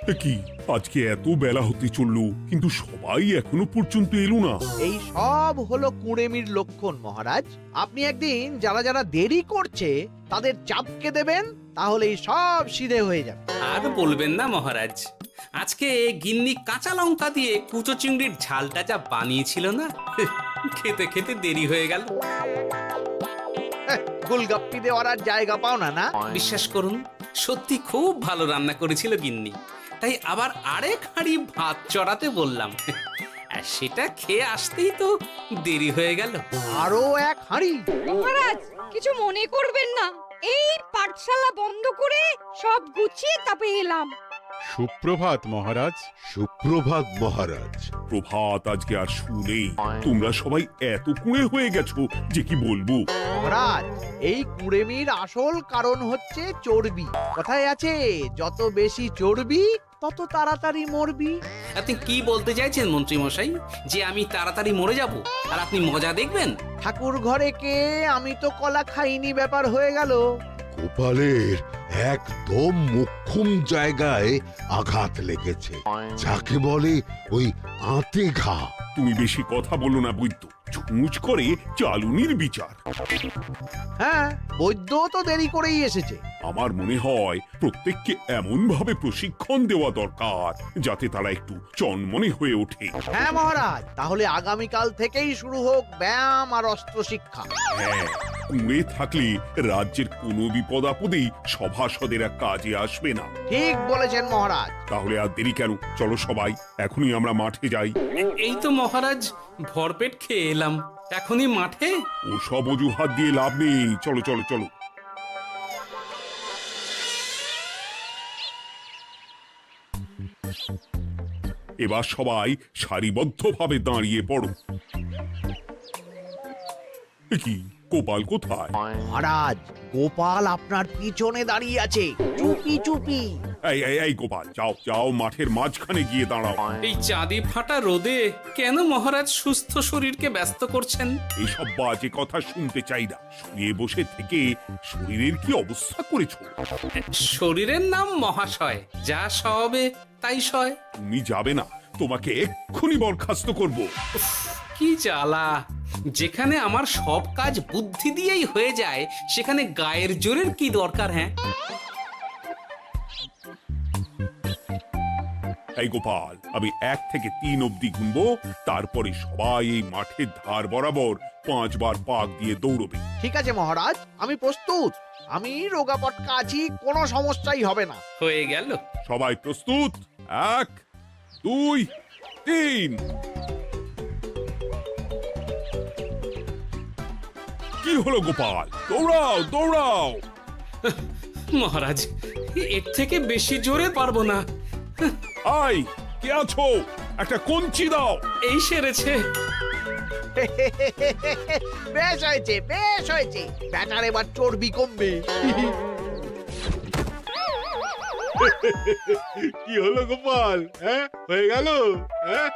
কি আজকে এত বেলা হতে চললো কিন্তু সবাই এখনো পর্যন্ত এলো না। এই সব হলো কুঁড়েমির লক্ষণ মহারাজ। আপনি একদিন যারা যারা দেরি করছে তাদের চাপকে দেবেন, তাহলেই সব সিধে হয়ে যাবে। আর বলবেন না মহারাজ, আজকে গিন্নি কাঁচা লঙ্কা দিয়ে কুচো চিংড়ির ঝালটা যা বানিয়েছিল না, খেতে খেতে দেরি হয়ে গেল। গোলগাপ্পি দেওয়ার আর জায়গা পাও না না? বিশ্বাস করুন, সত্যি খুব ভালো রান্না করেছিল গিন্নি, তাই আবার আরেক হাঁড়ি ভাত চড়াতে বললাম। আর সেটা খেয়ে আসতেই তো দেরি হয়ে গেল। আরো এক হাঁড়ি? মহারাজ কিছু মনে করবেন না, এই পাঠশালা বন্ধ করে সব গুছিয়ে তবে এলাম। সুপ্রভাত মহারাজ। সুপ্রভাত মহারাজ। প্রভাত আজকে আর শুনেই তোমরা সবাই এত কুঁড়ে হয়ে গেছো যে কি বলবো। মহারাজ, এই কুঁড়েমির আসল কারণ হচ্ছে চর্বি। কথায় আছে, যত বেশি চর্বি তত তাড়াতাড়ি মরবি। আপনি কি বলতে চাইছেন মন্ত্রী মশাই, যে আমি তাড়াতাড়ি মরে যাব আর আপনি মজা দেখবেন? ঠাকুর ঘরে কে, আমি তো কলা খাইনি ব্যাপার হয়ে গেল। গোপালের একদম মোক্ষম জায়গায় আঘাত লেগেছে, যাকে বলে ওই আঁতে ঘা। তুমি বেশি কথা বলো না বৈদ্য, ছুঁচ করে চালুনির বিচার। হ্যাঁ, বৈদ্য তো দেরি করেই এসেছে। আমার মনে হয় প্রত্যেককে এমন ভাবে প্রশিক্ষণ দেওয়া দরকার যাতে তারা একটু চনমনে হয়ে ওঠে। হ্যাঁ মহারাজ, তাহলে আগামীকাল থেকেই শুরু হোক ব্যায়াম আর অস্ত্র শিক্ষা। হ্যাঁ, কুঁড়ে থাকলে রাজ্যের কোনো বিপদ আপদেই সভাসদেরা কাজে আসবে না। ঠিক বলেছেন মহারাজ। তাহলে আর দেরি কেন, চলো সবাই এখনই আমরা মাঠে যাই। এই তো মহারাজ ভরপেট খেয়ে এলাম, এখনই মাঠে? ও সব অজুহাত দিয়ে লাভ নেই, চলো চলো চলো। এবার সবাই সারিবদ্ধভাবে দাঁড়িয়ে পড়ো। এ কি, গোপাল কোথায়? মহারাজ, গোপাল আপনার পিছনে দাঁড়িয়ে আছে, চুপি চুপি। এই গোপাল, যাও যাও, মাঠের মাঝখানে গিয়ে দাঁড়াও। এই চাঁদি ফাটা রোদে কেন মহারাজ সুস্থ শরীরকে ব্যস্ত করছেন? এইসব বাজে কথা শুনতে চাই না। শুয়ে বসে থেকে শরীরের কি অবস্থা করেছো? শরীরের নাম মহাশয়, যা সবে তাই সয়। তুমি যাবে না, তোমাকে এক্ষুনি বরখাস্ত করব। কি জ্বালা! যেখানে আমার সব কাজ বুদ্ধি দিয়েই হয়ে যায়, সেখানে গায়ের জোরের কি দরকার? হ্যাঁ, এই গোপাল, আমি 1 থেকে 3 অব্দি গুনবো, তারপরে সবাই এই মাঠের ধার বরাবর 5 বার পাক দিয়ে দৌড়বে। ঠিক আছে মহারাজ, আমি প্রস্তুত। আমি রোগাপটকা আছি, কোনো সমস্যাই হবে না। হয়ে গেল। সবাই প্রস্তুত? 1, 2, 3। কি হলো গোপাল, দৌড়াও দৌড়াও। মহারাজ, এর থেকে বেশি জোরে পারবো না। আই, কে আছো? একটা কঞ্চি দাও। এই সেরেছে। বেশ হয়েছে, বেশ হয়েছে। ব্যাটার এবার চর্বি কমবে। কি হলো গোপাল, হ্যাঁ হয়ে গেল? হ্যাঁ?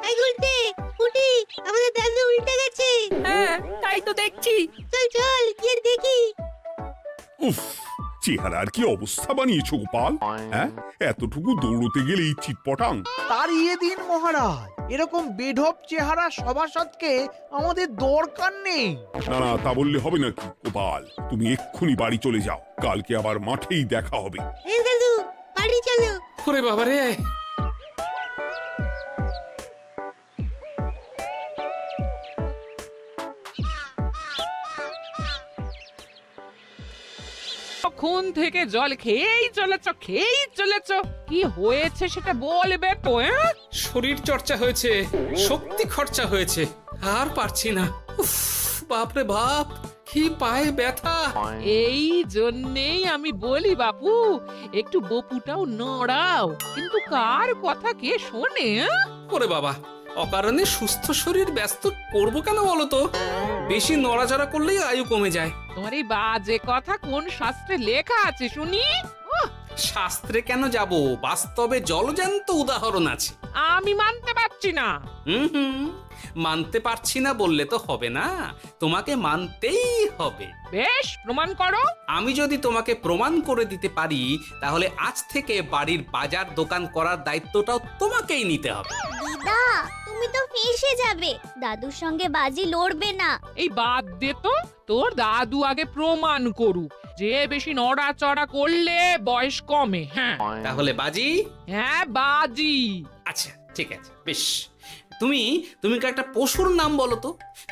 এই গুলটে, উঠি, আমাদের দাদু উল্টে গেছে। হ্যাঁ, তাই তো দেখছি। চল চল গিয়ে দেখি। উফ, চেহারার কি অবস্থা বানিয়েছো গোপাল, হ্যাঁ? এতটুকু দৌড়তে গেলেই চিটপটাং। তাড়িয়ে দিন মহারাজ, এরকম বেঢপ চেহারা সভাসদকে আমাদের দরকার নেই। না না, তা বললে হবে নাকি গোপাল, তুমি এক্ষুনি বাড়ি চলে যাও, কালকে আবার মাঠেই দেখা হবে। এই দাদু, বাড়ি চলো। ওরে বাবারে! কখন থেকে জল খেয়েই চলেছ, কি হয়েছে সেটা বলবে তো? শরীর চর্চা হয়েছে, শক্তি খরচা হয়েছে, আর পারছি না। উফ, বাপরে বাপ, কি পায়ে ব্যথা! এই জন্যেই আমি বলি বাপু, একটু বপুটাও নড়াও, কিন্তু কার কথা কে শোনে? ওরে বাবা, অকারণে সুস্থ শরীর ব্যস্ত করবো কেন বলো তো? বেশি নড়াচড়া করলেই আয়ু কমে যায়। তোমার এই বাজে কথা কোন শাস্ত্রে লেখা আছে শুনি? শাস্ত্রে কেন যাব, বাস্তবে জলজ্যান্ত উদাহরণ আছে। আমি মানতে পারছি না। হুম, মানতে পারছি না বললে তো হবে না, তোমাকে মানতেই হবে। বেশ, প্রমাণ করো। আমি যদি তোমাকে প্রমাণ করে দিতে পারি, তাহলে আজ থেকে বাড়ির বাজার দোকান করার দায়িত্বটাও তোমাকেই নিতে হবে। দিদা, তুমি তো ফেঁসে যাবে, দাদুর সঙ্গে বাজি লড়বে না। এই বাদ দে তো, তোর দাদু আগে প্রমাণ করুক যে বেশি নড়াচড়া করলে বয়স কমে। হ্যাঁ তাহলে বাজি? হ্যাঁ, বাজি। আচ্ছা ঠিক আছে, বেশ। তুমি তুমি একটা পশুর নাম বলো তো,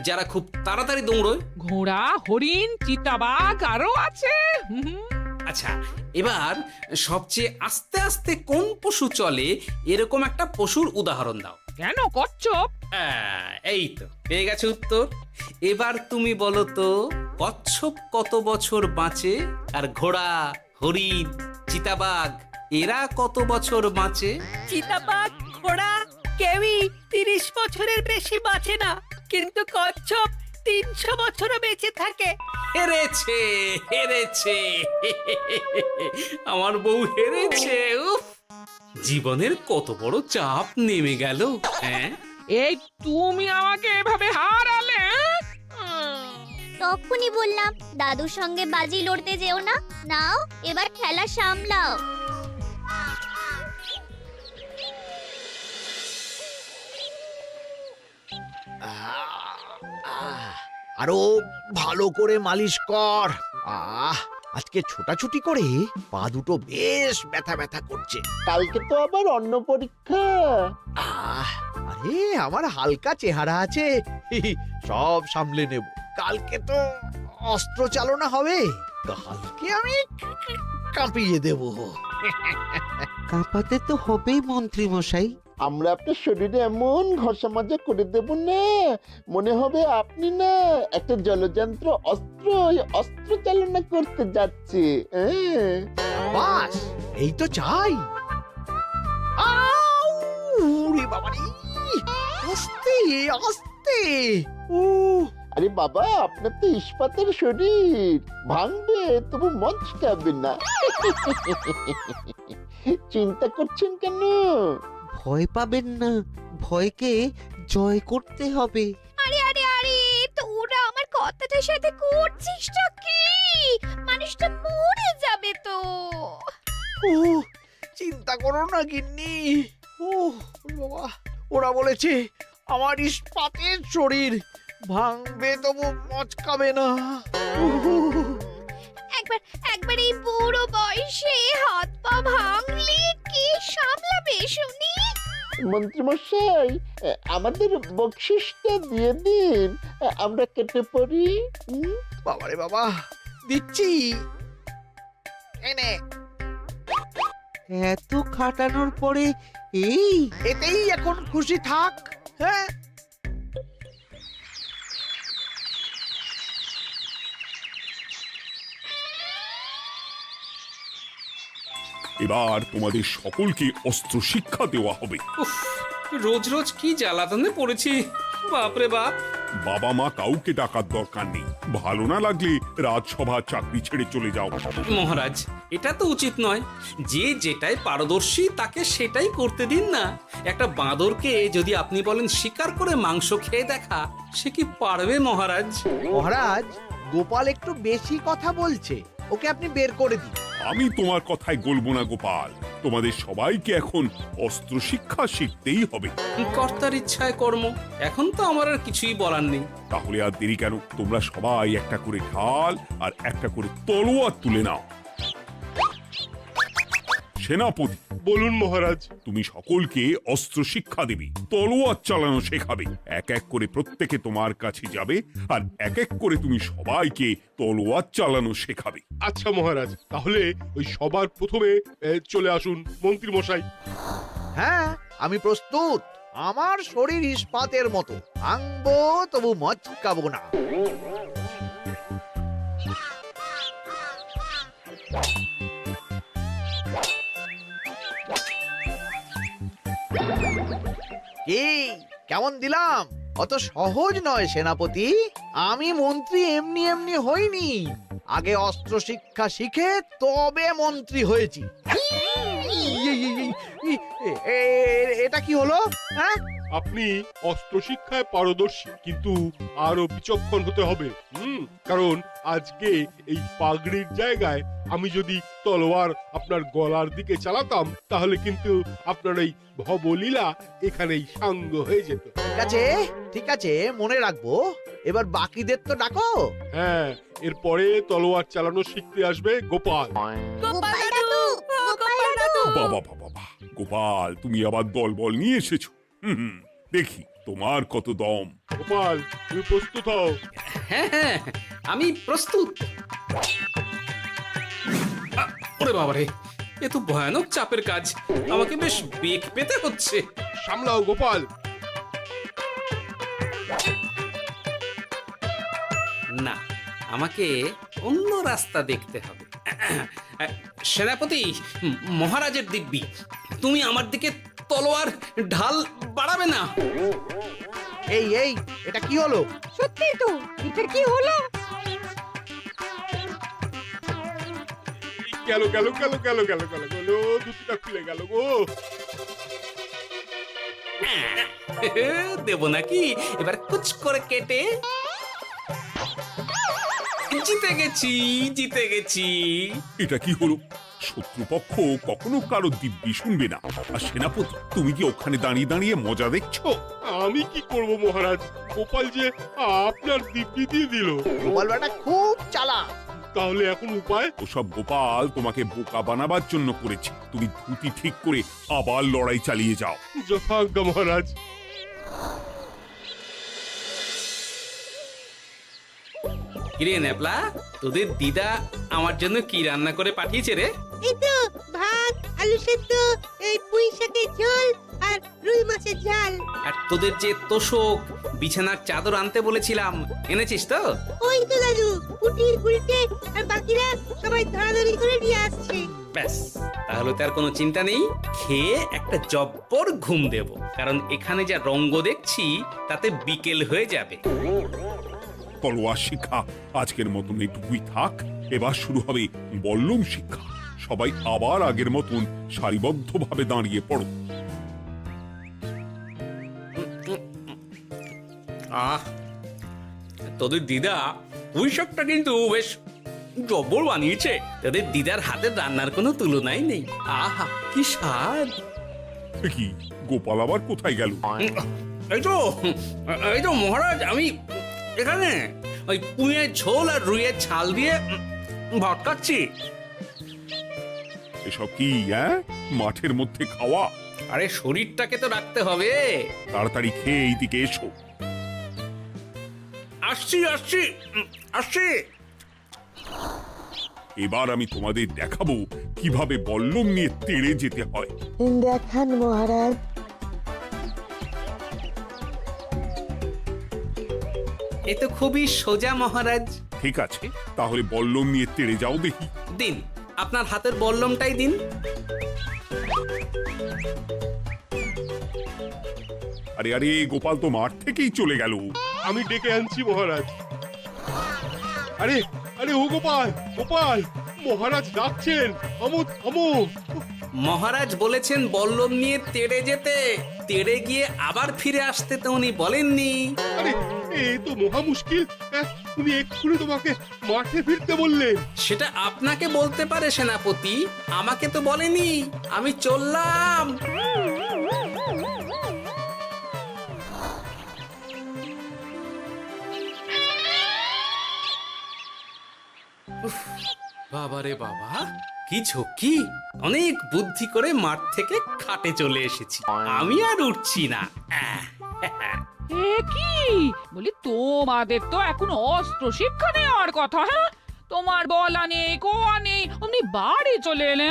যারা খুব তাড়াতাড়ি দৌড়য়। ঘোড়া, হরিণ, চিতাবাঘ আরো আছে। আচ্ছা, এবার সবচেয়ে আস্তে আস্তে কোন পশু চলে, এরকম একটা পশুর উদাহরণ দাও। কেন, কচ্ছপ? এই তো পেয়ে গেছে উত্তর। এবার তুমি বলো তো, কচ্ছপ কত বছর বাঁচে, আর ঘোড়া, হরিণ, চিতাবাঘ এরা কত বছর বাঁচে? চিতাবাঘ, ঘোড়া কেউই 30 বছরের বেশি বাঁচে না, কিন্তু কচ্ছপ 300 বছরও বেঁচে থাকে। হেরেছে, হেরেছে, আমার বউ হেরেছে। উফ, জীবনের কত বড় চাপ নেমে গেল। হ্যাঁ, এই তুমি আমাকে এভাবে হারালে। তখনই বললাম দাদুর সঙ্গে বাজি লড়তে যেও না। নাও, এবার খেলা সামলাও। আরো ভালো করে মালিশ কর। আজকে ছোটাছুটি করে পা দুটো বেশ ব্যথা ব্যথা করছে। কালকে তো আবার অন্য পরীক্ষা। আরে আমার হালকা চেহারা আছে, সব সামলে নেব। কালকে তো অস্ত্র চালনা হবে, কালকে আমি কাঁপিয়ে দেব। কাঁপাতে তো হবেই মন্ত্রী মশাই। আমরা আপনার শরীরে এমন ঘষা মাজা করে দেব না, মনে হবে আপনি না একটা জলযন্ত্র অস্ত্র চালনা করতে যাচ্ছে। বাস এই তো চাই। বাবারি, আস্তে আস্তে। আরে বাবা, আপনার তো ইস্পাতের শরীর, ভাঙবে তবু মচকাবে না। চিন্তা করছেন কেন? ভয় পাবেন না, ভয়কে জয় করতে হবে। আরে আরে আরে, তোরা আমার কথাটার সাথে করছিসটা কি? মানুষটা মরে যাবে তো। চিন্তা করো না গিন্নি। বাবা, ওরা বলেছে আমার ইস্পাতের শরীর, ভাঙবে তবু মচকাবে না। একবার এই বুড়ো বয়সে হাত পা ভাঙলে কি সামলাবে শুনি? মন্ত্রী মশাই, আমাদের বকশিসটা দিয়ে দিন, আমরা কেটে পড়ি। বাবারে বাবা, দিচ্ছি। এনে, এত খাটানোর পরে এতেই এখন খুশি থাক। হ্যাঁ, এবার তোমাদের সকলকে অস্ত্র শিক্ষা দেওয়া হবে। উফ, রোজ রোজ কি জ্বালাতনে পড়েছি, বাপরে বাপ। বাবা মা কাউকে ডাকার দরকার নেই, ভালো না লাগলে রাজসভা চাকরি ছেড়ে চলে যাও। মহারাজ, এটা তো উচিত নয়। যে যেটাই পারদর্শী তাকে সেটাই করতে দিন না। একটা বাঁদরকে যদি আপনি বলেন শিকার করে মাংস খেয়ে দেখা, সে কি পারবে মহারাজ? মহারাজ, গোপাল একটু বেশি কথা বলছে, ওকে আপনি বের করে দিন। আমি তোমার কথায় গলবো না গোপাল, তোমাদের সবাইকে এখন অস্ত্র শিক্ষা শিখতেই হবে। কর্তার ইচ্ছায় কর্ম, এখন তো আমার আর কিছুই বলার নেই। তাহলে আর দেরি কেন, তোমরা সবাই একটা করে ঢাল আর একটা করে তলোয়ার তুলে নাও। সেনাপতি, বলুন মহারাজ। তুমি সকলকে অস্ত্র শিক্ষা দেবে, তলোয়ার চালানো শেখাবে। এক এক করে প্রত্যেকে তোমার কাছে যাবে আর এক এক করে তুমি সবাইকে তলোয়ার চালানো শেখাবে। আচ্ছা মহারাজ, তাহলে ওই সবার প্রথমে চলে আসুন মন্ত্রী মশাই। হ্যাঁ, আমি প্রস্তুত। আমার শরীর ইস্পাতের মতো, ভাঙবো তবু মচকাবো না। কি কেমন দিলাম? অত সহজ নয় সেনাপতি। আমি মন্ত্রী এমনি এমনি হইনি, আগে অস্ত্র শিক্ষা শিখে তবে মন্ত্রী হয়েছি। এটা কি হলো? হ্যাঁ, আপনি অস্ত্র শিক্ষায় পারদর্শী, কিন্তু আরো বিচক্ষণ হতে হবে। কারণ আজকে এই পাগড়ির জায়গায় আমি যদি তলোয়ার আপনার গলার দিকে চালাতাম, তাহলে কিন্তু আপনার এই ভবলীলা এখানেই সাঙ্গ হয়ে যেত। ঠিক আছে, ঠিক আছে, মনে রাখবো। এবার বাকিদের তো ডাকো। হ্যাঁ, এরপরে তলোয়ার চালানো শিখতে আসবে গোপাল। গোপাল দাদু, গোপাল দাদু। বাবা বাবা বাবা, গোপাল তুমি আবার দল বল নিয়ে এসেছো। দেখি তোমার কত দম। গোপাল, তুমি প্রস্তুত হও। হ্যাঁ হ্যাঁ, আমি প্রস্তুত। ওরে বাবারে, এ তো ভয়ানক চাপের কাজ, আমাকে বেশ বেগ পেতে হচ্ছে। সামলাও গোপাল। না, আমাকে অন্য রাস্তা দেখতে হবে। সেনাপতি, মহারাজের দিব্যি, তুমি আমার দিকে তলোয়ার ঢাল বাড়াবে না। এই এই, এটা কি হলো? সত্যি তো, এটা কি হলো? গেল গেল গেল গেল গেল গেল গেল, দুটিটা খুলে গেল গো। দেব নাকি এবার কুচ করে কেটে? জিতে গেছি, জিতে গেছি। এটা কি হলো? শত্রুপক্ষ কখনো কারো দিব্যি শুনবে না। আর সেনাপতি, তুমি কি ওখানে দাঁড়িয়ে দাঁড়িয়ে মজা দেখছো? আমি কি করব মহারাজ, গোপাল যে আপনার দিব্যি দিয়ে দিল। গোপাল বেটা খুব চালাক। তাহলে এখন উপায়? ওসব গোপাল তোমাকে বোকা বানাবার জন্য করেছে। তুমি ধুতি ঠিক করে আবার লড়াই চালিয়ে যাও। যথাজ্ঞা মহারাজ। কিরে নেপলা, তোদের দিদা আমার জন্য কি রান্না করে পাঠিয়েছে রে? এই তো ভাত, আলু সেদ্ধ, এই পুঁই শাকের ঝোল আর রুই মাছের ঝাল। আর তোদের যে তোষক, বিছানার চাদর আনতে বলেছিলাম, এনেছিস তো? ওই তো দাদু, পুটির গুলটে আর বাকিরা সবাই ধরাধরি করে নিয়ে আসছে। ব্যাস, তাহলে তার কোনো চিন্তা নেই। খেয়ে একটা জব্বর ঘুম দেব, কারণ এখানে যা রঙ্গ দেখছি তাতে বিকেল হয়ে যাবে। তলোয়ার শিক্ষা আজকের মতন এটুকুই থাক। এবার শুরু হবে বল্লম শিক্ষা। সবাই আবার আগের মতন সারিবদ্ধভাবে দাঁড়িয়ে পড়ো। আহ, তোদের দিদা পুঁই শাকটা কিন্তু বেশ জব্বর বানিয়েছে। তোদের দিদার হাতের রান্নার কোনো তুলনাই নেই। আহা, কি স্বাদ! এ কি, গোপাল আবার কোথায় গেল? এই তো মহারাজ, আমি এখানে ওই পুঁইয়ের ঝোল আর রুইয়ের ছাল দিয়ে ভাত খাচ্ছি। এসব কি মাঠের মধ্যে খাওয়া? আরে শরীরটাকে তো রাখতে হবে। তাড়াতাড়ি খেয়ে এইদিকে এসো। আসছি আসছি আসছি। এবার আমি তোমাদের দেখাবো কিভাবে বল্লম নিয়ে তেড়ে যেতে হয়। দেখান মহারাজ। এ তো খুবই সোজা মহারাজ। ঠিক আছে, তাহলে বল্লম নিয়ে তেড়ে যাও দেখি। দিন, আপনার হাতের বল্লমটাই দিন। আরে আরে, গোপাল তো মাঠ থেকেই চলে গেল। আমি ডেকে আনছি মহারাজ। আরে আরে, ও গোপাল, গোপাল, মহারাজ ডাকছেন, থামো থামো। মহারাজ বলেছেন বল্লম নিয়ে তেড়ে যেতে, তেড়ে গিয়ে আবার ফিরে আসতে তো উনি বলেননি। আরে, এ তো মহা মুশকিল। উনি এক্ষুনি তোমাকে মাঠে ফিরতে বললেন। সেটা আপনাকে বলতে পারে সেনাপতি, আমাকে তো বলেনি। আমি চললাম। বাবারে বাবা, কি ঝক্কি! অনেক বুদ্ধি করে মাঠ থেকে খাটে চলে এসেছি। আমি আর উঠছি না। এ কি বলি, তোমাদের তো এখন অস্ত্র শিক্ষা নেওয়ার কথা। হ্যাঁ, তোমার বলা নেই, কোয়া নেই, অমনি বাড়ি চলে এলে।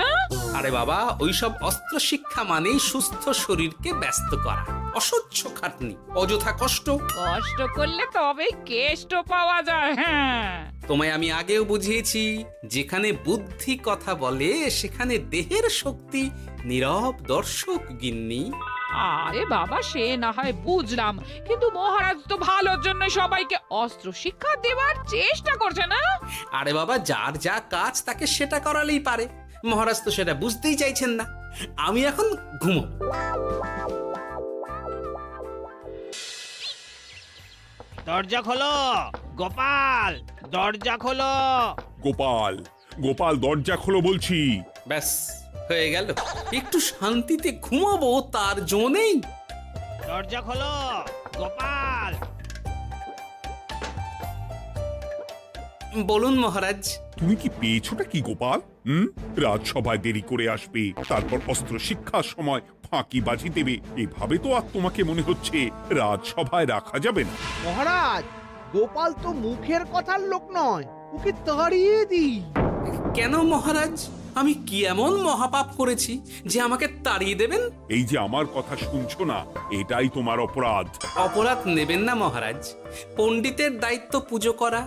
আরে বাবা, ওইসব অস্ত্র শিক্ষা মানেই সুস্থ শরীরকে ব্যস্ত করা, অসহ্য খাটনি, অযথা কষ্ট। কষ্ট করলে তবেই কেষ্ট পাওয়া যায়। হ্যাঁ, তোমায় আমি আগেও বুঝিয়েছি, যেখানে বুদ্ধি কথা বলে সেখানে দেহের শক্তি নীরব দর্শক গিন্নি। আরে বাবা, সে না হয় বুঝলাম, কিন্তু মহারাজ তো ভালোর জন্য সবাইকে অস্ত্র শিক্ষা দেওয়ার চেষ্টা করছে না? আরে বাবা, যার যা কাজ তাকে সেটা করালেই পারে। মহারাজ তো সেটা বুঝতেই চাইছেন না। আমি এখন ঘুমো। দরজা খোলো গোপাল, দরজা খোলো। গোপাল, গোপাল দরজা খোলো বলছি। ব্যাস হয়ে গেল। একটু শান্তিতে ঘুমাবো তার জো নেই। দরজা খোলো গোপাল। বলুন মহারাজ। তুমি কি পেয়েছোটা কি গোপাল? রাজসভায় দেরি করে আসবে, তারপর অস্ত্র শিক্ষার সময় ফাঁকিবাজি দেবে, এভাবে তো আর তোমাকে মনে হচ্ছে রাজসভায় রাখা যাবে না। মহারাজ, গোপাল তো মুখের কথার লোক নয়, ওকে তাড়িয়ে দিই। কেন মহারাজ? আমি কি এমন মহাপাপ করেছি যে আমাকে তাড়িয়ে দেবেন? এই যে আমার কথা শুনছো না, এটাই তোমার অপরাধ। অপরাধ নেবেন না মহারাজ। পণ্ডিতের দায়িত্ব পুজো করা,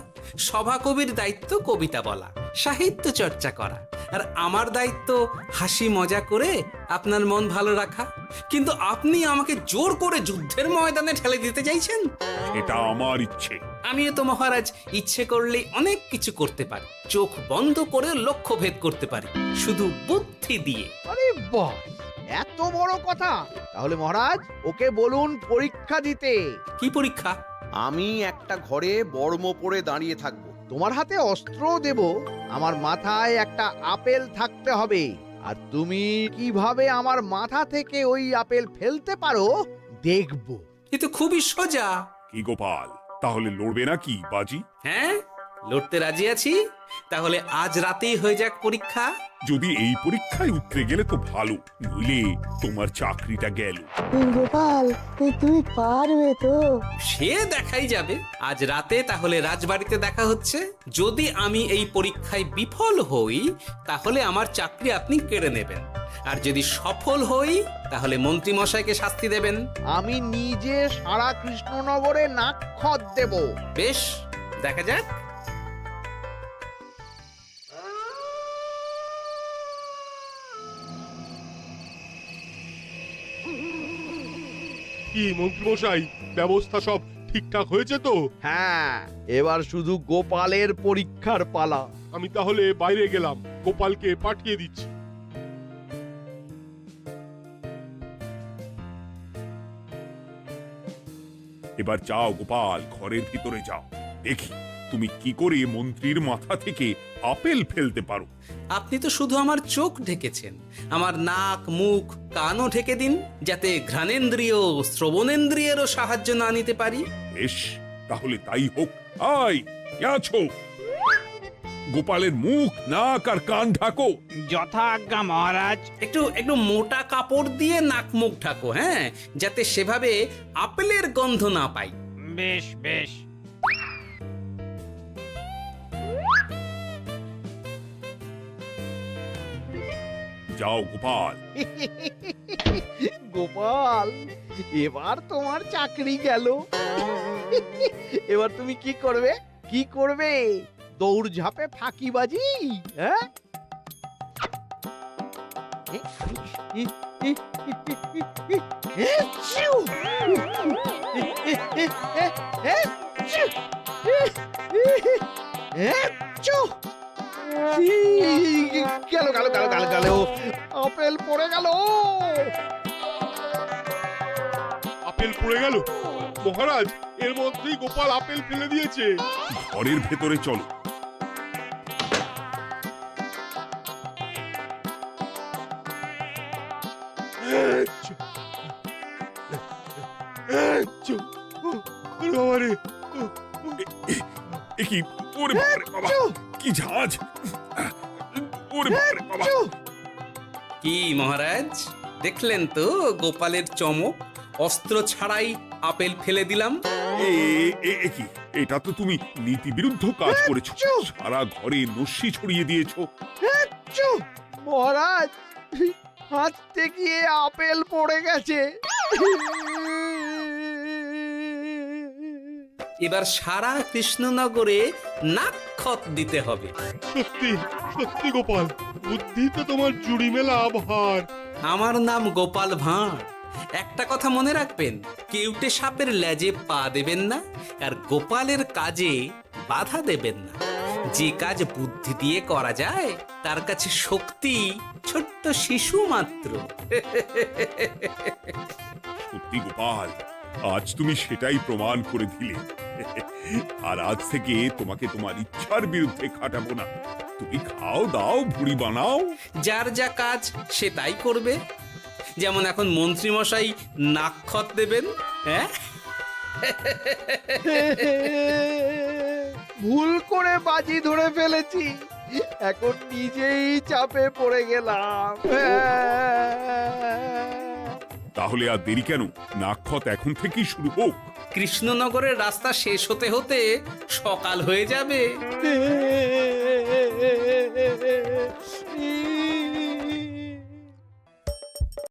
সভাকবির দায়িত্ব কবিতা বলা, সাহিত্য চর্চা করা, আর আমার দায়িত্ব হাসি মজা করে আপনার মন ভালো রাখা। কিন্তু আপনি আমাকে জোর করে যুদ্ধের ময়দানে ঠেলে দিতে চাইছেন। এটা আমার ইচ্ছে। আমিও তো মহারাজ ইচ্ছে করলেই অনেক কিছু করতে পারি। চোখ বন্ধ করে লক্ষ্য ভেদ করতে পারি, শুধু বুদ্ধি দিয়ে। আরে বাহ, এত বড় কথা! তাহলে মহারাজ, ওকে বলুন পরীক্ষা দিতে। কি পরীক্ষা? আমি একটা ঘরে বর্ম পরে দাঁড়িয়ে থাকবো। তোমার হাতে অস্ত্র দেব, আমার মাথায় একটা আপেল থাকতে হবে, আর তুমি কিভাবে আমার মাথা থেকে ওই আপেল ফেলতে পারো দেখব। এ তো খুবই সোজা। কি গোপাল, তাহলে লড়বে নাকি বাজি? হ্যাঁ, লড়তে রাজি আছি। তাহলে আজ রাতেই হয়ে যাক পরীক্ষা। যদি এই পরীক্ষায় উতরে গেলে তো ভালো, নইলে তোমার চাকরিটা গেল। গোপাল, তুমি পারবে তো? সে দেখাই যাবে। আজ রাতে তাহলে রাজবাড়িতে দেখা হচ্ছে। যদি আমি এই পরীক্ষায় বিফল হই, তাহলে আমার চাকরি আপনি কেড়ে নেবেন, আর যদি সফল হই তাহলে মন্ত্রী মশাইকে শাস্তি দেবেন। আমি নিজে সারা কৃষ্ণনগরে নাক্ষত দেব। বেশ, দেখা যাক। কি মন্ত্রীমশাই, ব্যবস্থা সব ঠিকঠাক হয়েছে তো? হ্যাঁ, এবার শুধু গোপালের পরীক্ষার পালা। আমি তাহলে বাইরে গেলাম, গোপালকে পাঠিয়ে দিচ্ছি। এবার যাও গোপাল, ঘরের ভিতরে যাও, দেখি তুমি কি করে মন্ত্রীর মাথা থেকে আপেল ফেলতে পারো। আপনি তো শুধু আমার চোখ ঢেকেছেন, আমার নাক, মুখ, কানও ঢেকে দিন, যাতে ঘ্রাণেন্দ্রিয়, শ্রবণেন্দ্রিয়েরও সাহায্য না নিতে পারি। বেশ, তাহলে তাই হোক। আয়, কে আছো? গোপালের মুখ, নাক আর কান ঢাকো। যথা আজ্ঞা মহারাজ। একটু একটু মোটা কাপড় দিয়ে নাক মুখ ঢাকো, হ্যাঁ, যাতে সেভাবে আপেলের গন্ধ না পাই। বেশ বেশ। যাও গোপাল। গোপাল, এবার তোমার চাকরি গেল। এবার তুমি কি করবে? কি করবে? দৌড় ঝাঁপে ফাঁকিবাজি? হ্যাঁ? গেল গেল গেল গেল গেল, আপেল পড়ে গেল। আপেল পড়ে গেল? মহারাজ, এর মধ্যেই গোপাল আপেল ফেলে দিয়েছে। ঘরের ভেতরে চলো। কি ওরে বাবা, কি ঝাঁজ! ওরে বাবা! কি মহারাজ, দেখলেন তো গোপালের চমক? অস্ত্র ছাড়াই আপেল ফেলে দিলাম। কি, এটা তো তুমি নীতি বিরুদ্ধ কাজ করেছো। সারা ঘরে নস্যি ছড়িয়ে দিয়েছো। মহারাজ, হাঁটতে গিয়ে আপেল পড়ে গেছে। এবার সারা কৃষ্ণনগরে নাক্ষত দিতে হবে। সত্যি সত্যি গোপাল, বুদ্ধিতে তোমার জুড়ি মেলা ভার। আমার নাম গোপাল ভাঁড়। একটা কথা মনে রাখবেন, কেউটে সাপের লেজে পা দেবেন না, আর গোপালের কাজে বাধা দেবেন না। যে কাজ বুদ্ধি দিয়ে করা যায় তার কাছে শক্তি ছোট্ট শিশু মাত্র। সত্যি গোপাল, আজ তুমি সেটাই প্রমাণ করে দিলে। আর আজ থেকে তোমাকে তোমার ইচ্ছার বিরুদ্ধে খাটাবো না। তুমি খাও দাও, ভুড়ি বানাও। যার যা কাজ সে তাই করবে। যেমন এখন মন্ত্রী মশাই নাক্ষত দেবেন। হ্যাঁ, ভুল করে বাজি ধরে ফেলেছি, এখন নিজেই চাপে পড়ে গেলাম। তাহলে আর দেরি কেন? নাক্ষত এখন থেকেই শুরু হোক। কৃষ্ণনগরের রাস্তা শেষ হতে হতে সকাল হয়ে যাবে।